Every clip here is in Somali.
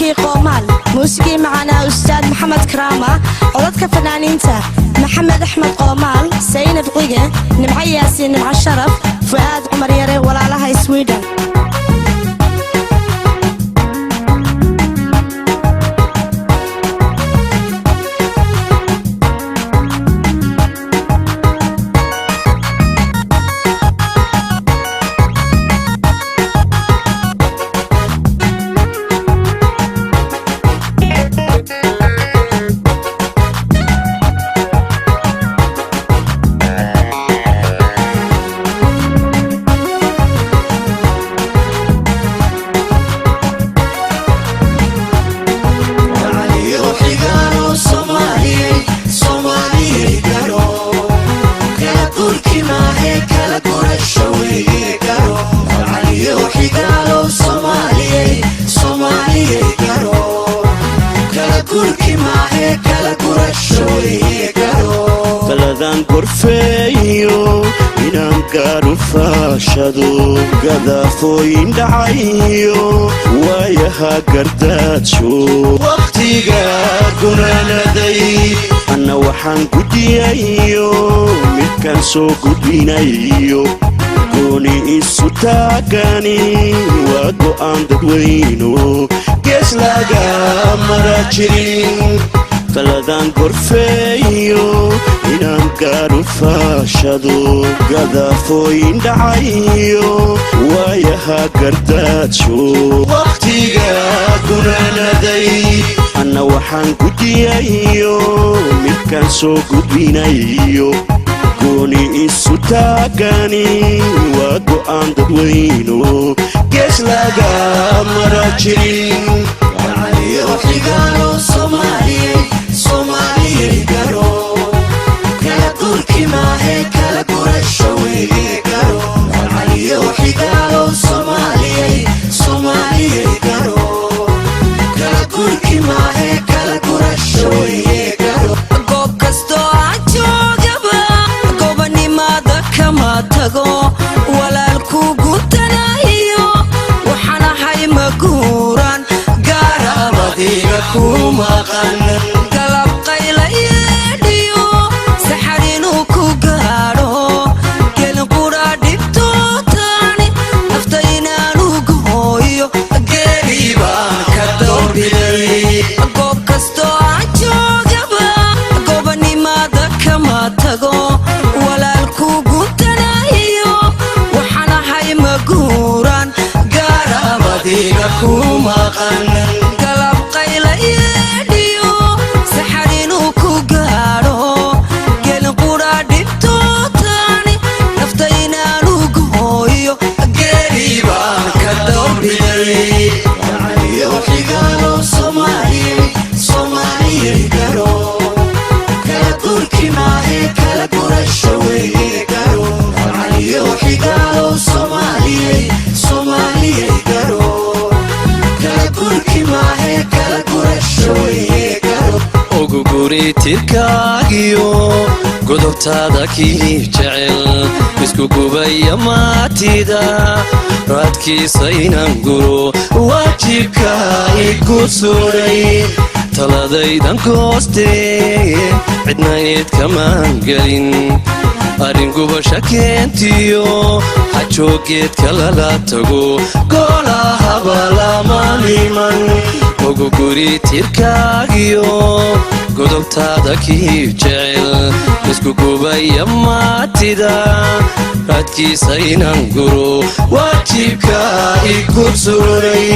لحنكي قومال موسيقي معنا أستاذ محمد كرامة عضتك فنانينتا محمد أحمد قومال سينب قيقة نمعي ياسين نمع الشرف فؤاد عمر يري ولا لها سويدن Kaladan korfeeyo inaan gaaro faashado gadafooyin dhacayo waayaha gardaajo waqtiga gunaanaday anna waxaan gudiyayo midkaan soo gudbinayo gooni isu taagani waa go'aan dadweyno gees laga mara jirin kaladan korfeeyo inaan gaaro faashado gadafooyin dhacayo waayaha gardaajo waqtiga gunaanaday anna waxaan gudiyayo midkaan soo gudbinayo gooni isu taagani waa go'aan dadweyno gees laga mara jirin walaalku gutanayo waxaan ahay maguuran gaarabadiga ku maqan galab qayla yeedhiyo saxar inuu ku gaadho gelin qura dhibtootaani nafta inaanu gooyo geeri baan ka doorbidey goob kastoo aan joogaba goobanimaada kama tago walaalku ku maqan galab qayla yeedhiyo saxar inuu ku gaadho gelin qura dhibtootaani nafta inaanu gooyo geeri baan ka doorbidey tirkaagiyo godobtaada kii jecel isku gubaya maatida raadkiisa inaan guro waajibka igu suray taladaydan goostee cidna eed kamaan gelin arrin gubasha keentiyo xajoogeedka lala tago goolahaba lama niman ogu guri tirkaagiyo godobtaada kii jecel isku gubaya maatida raadkiisa inaan guro waajibka igu suray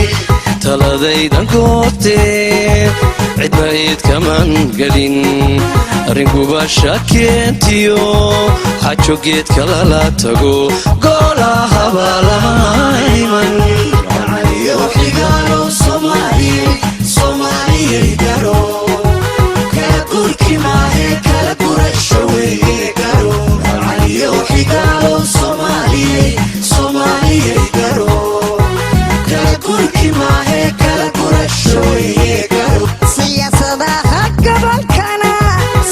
taladaydan goostee cidna eed kamaan gelin arrin gubasha keentiyo xajoogeedka lala tago goolahaba lama iman siyaasadaha gobolkana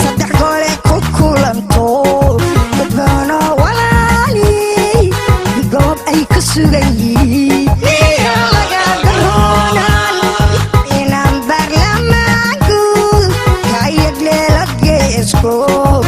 saddex gole ku kulanto dadbaano walaali goob ay ka sugan yihiin miya laga daroonan in Oh